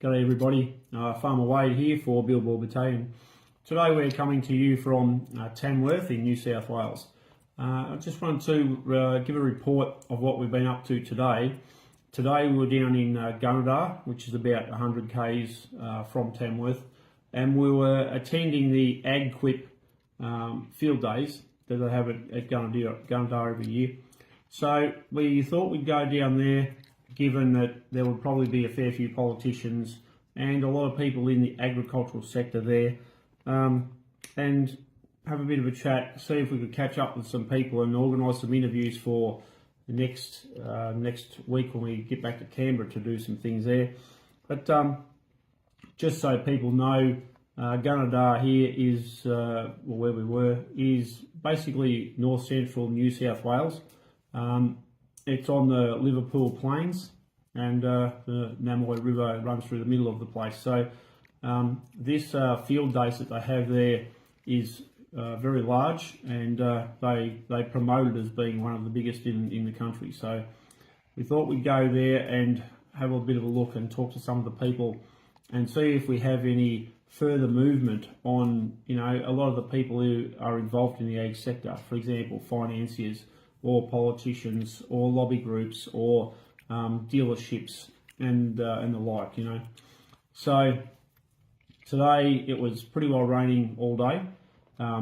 G'day everybody, Farmer Wade here for Billboard Battalion. Today we're coming to you from Tamworth in New South Wales. I just wanted to give a report of what we've been up to today. Today we were down in Gunnedah, which is about 100 k's from Tamworth, and we were attending the AgQuip Field Days that they have at Gunnedah every year. So we thought we'd go down there, given that there would probably be a fair few politicians and a lot of people in the agricultural sector there, and have a bit of a chat, see if we could catch up with some people and organise some interviews for the next week when we get back to Canberra to do some things there. But just so people know, Gunnedah here is, where we were, is basically north central New South Wales. It's on the Liverpool Plains, and the Namoy River runs through the middle of the place. So this field days that they have there is very large, and they promote it as being one of the biggest in the country. So we thought we'd go there and have a bit of a look and talk to some of the people and see if we have any further movement on, a lot of the people who are involved in the ag sector, for example, financiers or politicians or lobby groups or dealerships and the like, So today it was pretty well raining all day.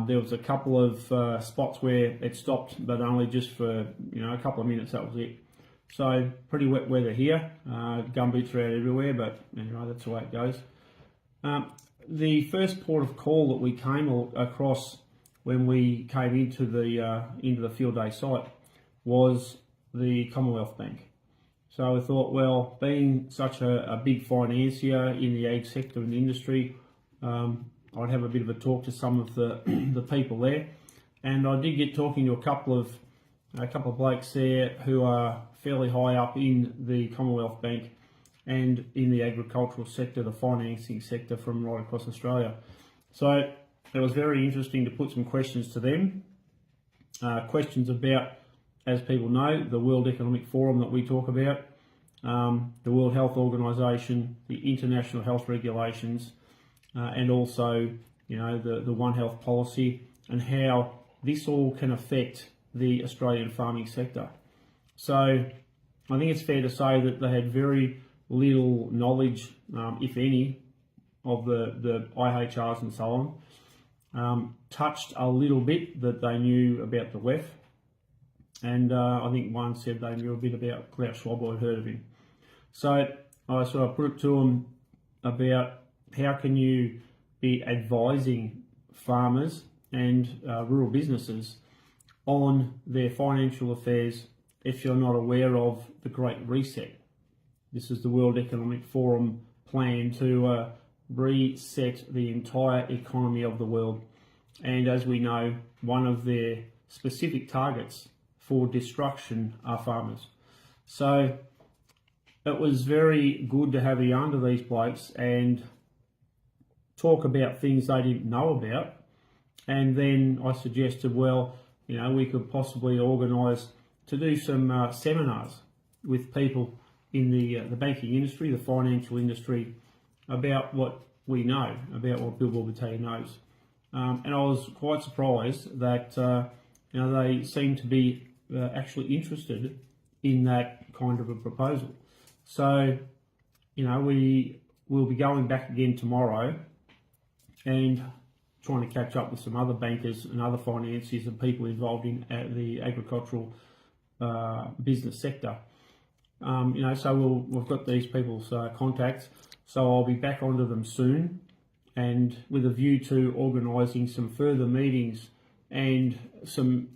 There was a couple of spots where it stopped, but only just for a couple of minutes. That was it. So pretty wet weather here. Gumboots are out everywhere, but anyway, that's the way it goes. The first port of call that we came across when we came into the field day site was the Commonwealth Bank. So I thought, well, being such a big financier in the ag sector and industry, I'd have a bit of a talk to some of the people there, and I did get talking to a couple of blokes there who are fairly high up in the Commonwealth Bank and in the agricultural sector, the financing sector from right across Australia. So it was very interesting to put some questions to them. Questions about, as people know, the World Economic Forum that we talk about, the World Health Organization, the international health regulations, and also, the One Health policy, and how this all can affect the Australian farming sector. So I think it's fair to say that they had very little knowledge, if any, of the IHRs and so on. Touched a little bit that they knew about the WEF, and I think one said they knew a bit about Klaus Schwab, I'd heard of him. So I sort of put it to them about how can you be advising farmers and rural businesses on their financial affairs if you're not aware of the Great Reset. This is the World Economic Forum plan to reset the entire economy of the world. And as we know, one of their specific targets for destruction are farmers. So it was very good to have a yarn to these blokes and talk about things they didn't know about. And then I suggested, well, we could possibly organise to do some seminars with people in the banking industry, the financial industry, about what we know, about what Billboard Battalion knows. And I was quite surprised that they seem to be actually interested in that kind of a proposal. So, we will be going back again tomorrow and trying to catch up with some other bankers and other financiers and people involved in the agricultural business sector. So we've got these people's contacts, so I'll be back onto them soon, and with a view to organising some further meetings and some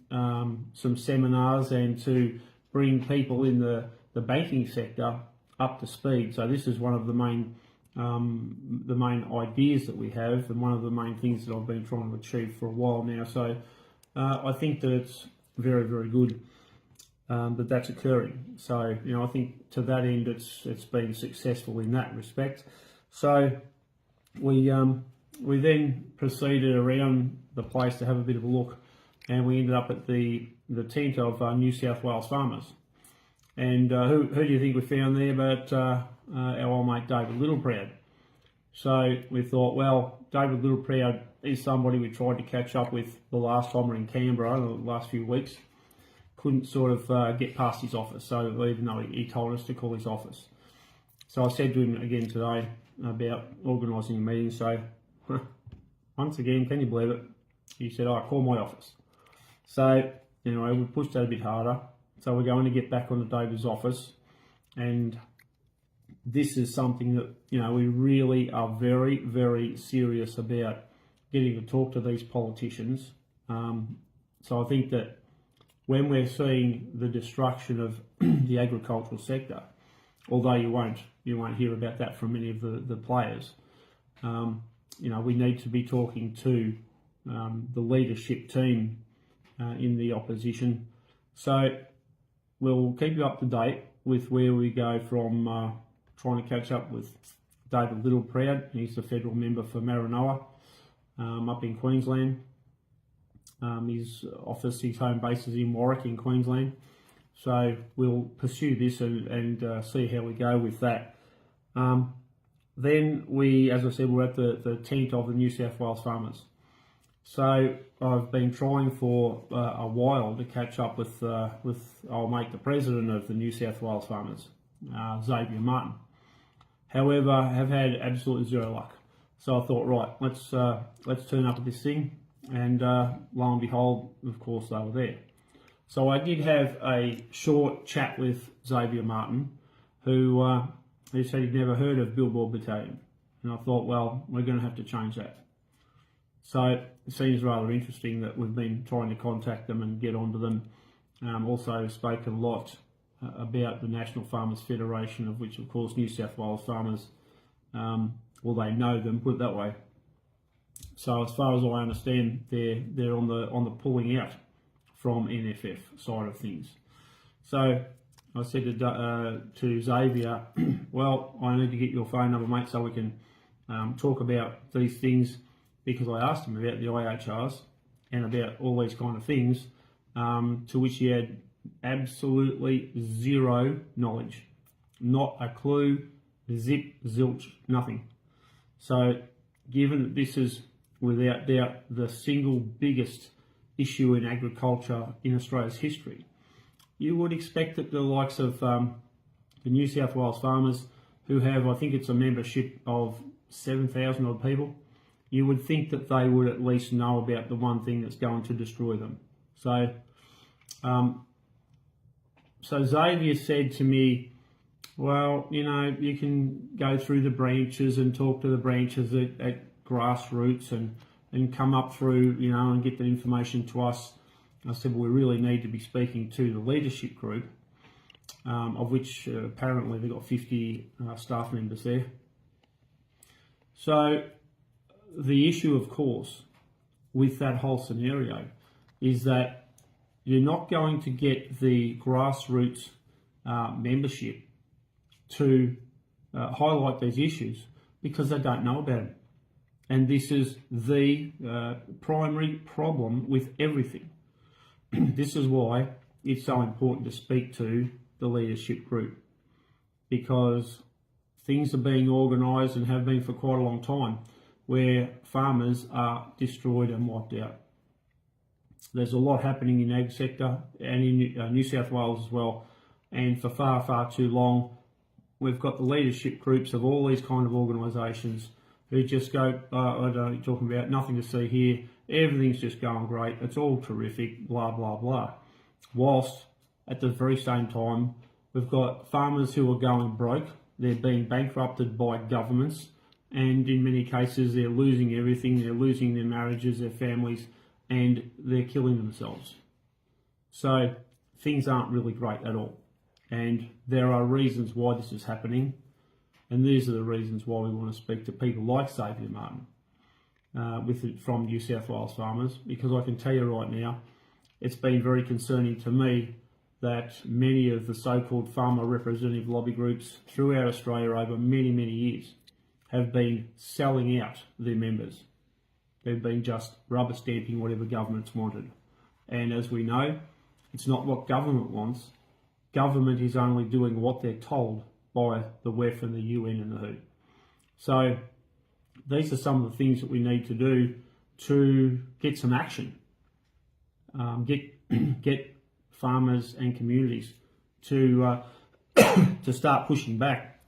seminars, and to bring people in the banking sector up to speed. So this is one of the main ideas that we have, and one of the main things that I've been trying to achieve for a while now. So I think that it's very, very good that that's occurring. So I think to that end it's been successful in that respect. So we then proceeded around the place to have a bit of a look, and we ended up at the tent of New South Wales Farmers. And who do you think we found there but our old mate David Littleproud? So we thought, well, David Littleproud is somebody we tried to catch up with the last time we were in Canberra, the last few weeks. Couldn't sort of get past his office, so even though he told us to call his office. So I said to him again today about organising a meeting, so once again, can you believe it? He said, oh, call my office. So anyway, we pushed that a bit harder. So we're going to get back onto David's office, and this is something that, you know, we really are very, very serious about getting to talk to these politicians. So I think that when we're seeing the destruction of the agricultural sector, although you won't hear about that from many of the players, you know, we need to be talking to the leadership team in the opposition. So we'll keep you up to date with where we go from trying to catch up with David Littleproud. He's the federal member for Maranoa up in Queensland. His office, his home base is in Warwick in Queensland. So we'll pursue this and see how we go with that. Then we, as I said, we're at the tent of the New South Wales Farmers. So I've been trying for a while to catch up with I'll make the President of the New South Wales Farmers, Xavier Martin. However, have had absolutely zero luck. So I thought, right, let's turn up at this thing, and lo and behold, of course, they were there. So I did have a short chat with Xavier Martin, who said he'd never heard of Billboard Battalion, and I thought, well, we're going to have to change that. So it seems rather interesting that we've been trying to contact them and get onto them. Also spoke a lot about the National Farmers Federation, of which, of course, New South Wales Farmers, well, they know them, put it that way. So as far as I understand, they're on the pulling out from NFF side of things. So I said to Xavier, well, I need to get your phone number, mate, so we can talk about these things, because I asked him about the IHRs and about all these kind of things, to which he had absolutely zero knowledge. Not a clue, zip, zilch, nothing. So given that this is without doubt the single biggest issue in agriculture in Australia's history, you would expect that the likes of the New South Wales Farmers, who have, I think it's a membership of 7,000 odd people, you would think that they would at least know about the one thing that's going to destroy them. So, so Xavier said to me, well, you know, you can go through the branches and talk to the branches at grassroots and come up through, you know, and get the information to us. I said, well, we really need to be speaking to the leadership group, of which apparently they've got 50 staff members there. So the issue, of course, with that whole scenario is that you're not going to get the grassroots membership to highlight these issues because they don't know about it. And this is the primary problem with everything. This is why it's so important to speak to the leadership group, because things are being organised and have been for quite a long time where farmers are destroyed and wiped out. There's a lot happening in the ag sector and in New South Wales as well, and for far, far too long we've got the leadership groups of all these kind of organisations who just go, I don't know what you're talking about, nothing to see here, everything's just going great, it's all terrific, blah, blah, blah. Whilst at the very same time, we've got farmers who are going broke, they're being bankrupted by governments, and in many cases they're losing everything, they're losing their marriages, their families, and they're killing themselves. So things aren't really great at all. And there are reasons why this is happening. And these are the reasons why we want to speak to people like Xavier Martin from New South Wales Farmers, because I can tell you right now, it's been very concerning to me that many of the so-called farmer representative lobby groups throughout Australia over many, many years have been selling out their members. They've been just rubber stamping whatever government's wanted. And as we know, it's not what government wants, government is only doing what they're told by the WEF and the UN and the WHO. So these are some of the things that we need to do to get some action, get farmers and communities to to start pushing back,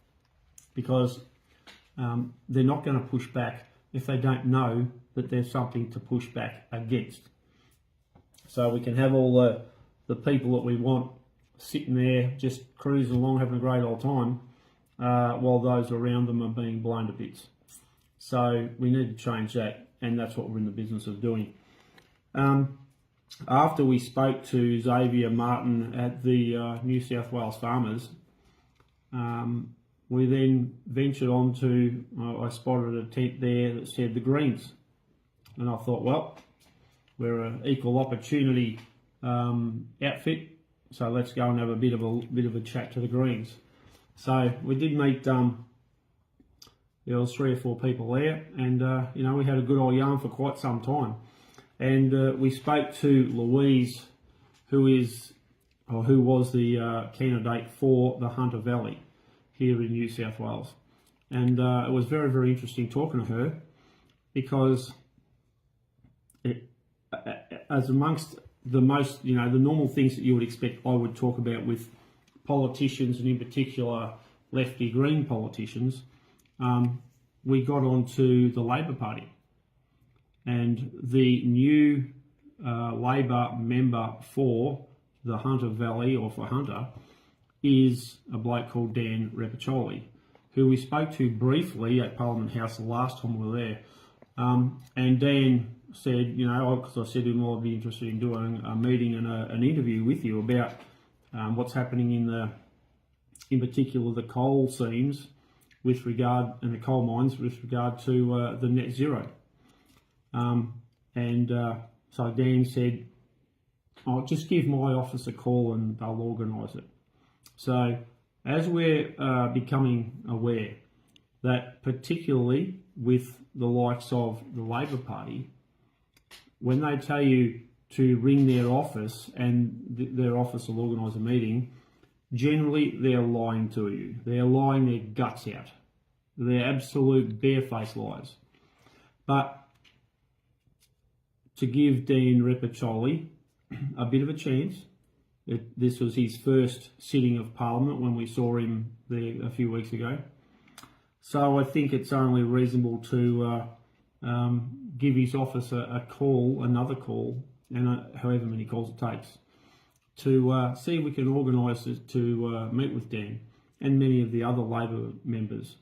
because they're not going to push back if they don't know that there's something to push back against. So we can have all the people that we want sitting there just cruising along, having a great old time, while those around them are being blown to bits. So we need to change that, and that's what we're in the business of doing. After we spoke to Xavier Martin at the New South Wales Farmers, we then ventured on to, I spotted a tent there that said the Greens. And I thought, well, we're an equal opportunity outfit, so let's go and have a bit of a chat to the Greens. So we did meet. There was 3 or 4 people there, and we had a good old yarn for quite some time. And we spoke to Louise, who was the candidate for the Hunter Valley here in New South Wales, and it was very, very interesting talking to her, because as amongst the most, the normal things that you would expect I would talk about with politicians, and in particular lefty Green politicians, we got onto the Labor Party, and the new Labor member for the Hunter Valley, or for Hunter, is a bloke called Dan Repiccioli, who we spoke to briefly at Parliament House the last time we were there. And Dan said, because I said to him, I'd be interested in doing a meeting and an interview with you about what's happening in particular the coal seams and the coal mines with regard to the net zero. So Dan said, I'll just give my office a call and they'll organise it. So as we're becoming aware that particularly with the likes of the Labor Party, when they tell you to ring their office and their office will organise a meeting, generally they're lying to you. They're lying their guts out. They're absolute barefaced lies. But to give Dan Repiccioli a bit of a chance, this was his first sitting of Parliament when we saw him there a few weeks ago. So I think it's only reasonable to give his office another call, and however many calls it takes, to see if we can organise it to meet with Dan and many of the other Labor members,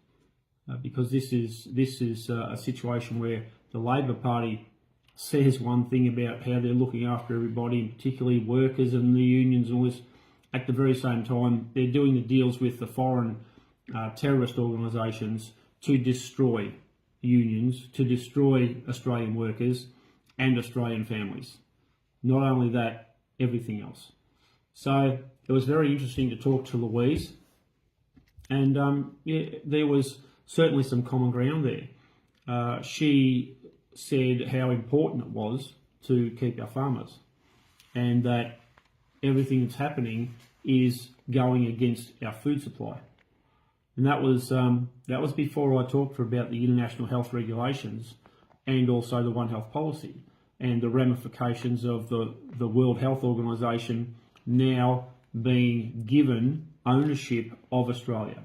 because this is a situation where the Labor Party says one thing about how they're looking after everybody, and particularly workers and the unions and all this. At the very same time, they're doing the deals with the foreign terrorist organisations to destroy unions, to destroy Australian workers and Australian families. Not only that, everything else. So it was very interesting to talk to Louise, and there was certainly some common ground there. She said how important it was to keep our farmers, and that everything that's happening is going against our food supply. And that was before I talked to her about the international health regulations and also the One Health policy and the ramifications of the World Health Organization now being given ownership of Australia.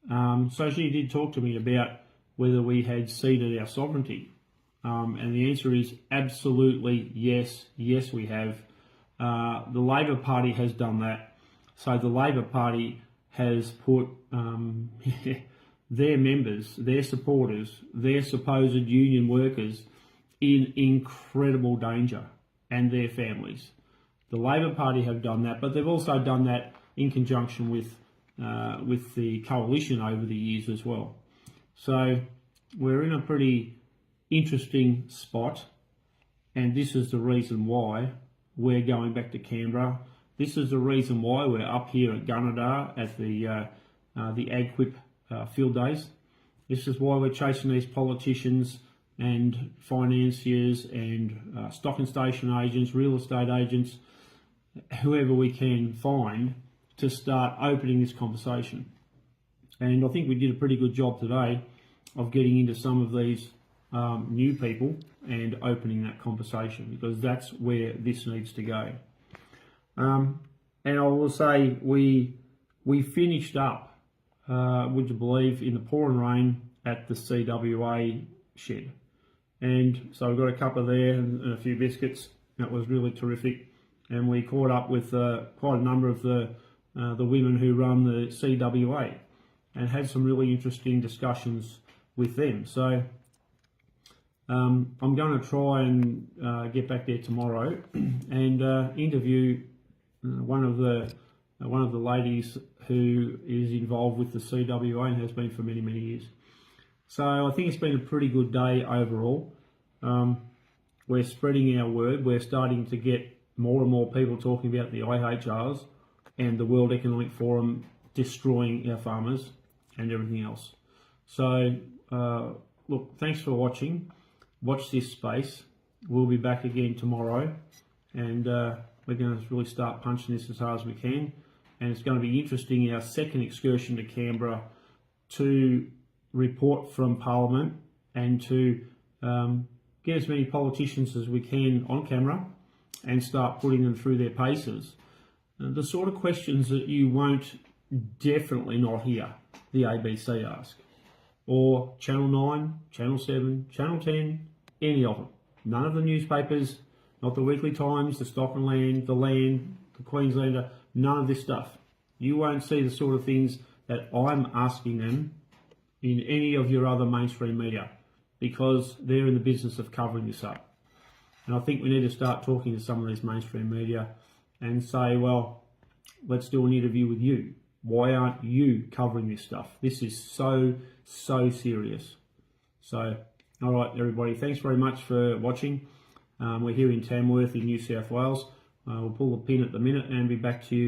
So she did talk to me about whether we had ceded our sovereignty. And the answer is absolutely yes. Yes, we have. The Labor Party has done that. So the Labor Party has put their members, their supporters, their supposed union workers in incredible danger, and their families. The Labor Party have done that, but they've also done that in conjunction with the coalition over the years as well. So we're in a pretty interesting spot, and this is the reason why we're going back to Canberra. This is the reason why we're up here at Gunnedah at the AgQuip Field Days. This is why we're chasing these politicians and financiers and stocking station agents, real estate agents, whoever we can find to start opening this conversation. And I think we did a pretty good job today of getting into some of these new people and opening that conversation, because that's where this needs to go. And I will say we finished up, would you believe, in the pouring rain at the CWA shed. And so we got a cuppa there and a few biscuits. That was really terrific. And we caught up with quite a number of the women who run the CWA and had some really interesting discussions with them. So I'm going to try and get back there tomorrow and interview one of the ladies who is involved with the CWA and has been for many, many years. So I think it's been a pretty good day overall. We're spreading our word. We're starting to get more and more people talking about the IHRs and the World Economic Forum destroying our farmers and everything else. So look, thanks for watching. Watch this space. We'll be back again tomorrow, and we're going to really start punching this as hard as we can. And it's going to be interesting, our second excursion to Canberra, to report from Parliament and to get as many politicians as we can on camera and start putting them through their paces. The sort of questions that you won't definitely not hear the ABC ask, or Channel 9, Channel 7, Channel 10, any of them. None of the newspapers, not the Weekly Times, the Stock and Land, the Queenslander, none of this stuff. You won't see the sort of things that I'm asking them in any of your other mainstream media, because they're in the business of covering this up. And I think we need to start talking to some of these mainstream media and say, well, let's do an interview with you. Why aren't you covering this stuff? This is so serious. So, all right, everybody, thanks very much for watching. We're here in Tamworth in New South Wales. We'll pull the pin at the minute and be back to you.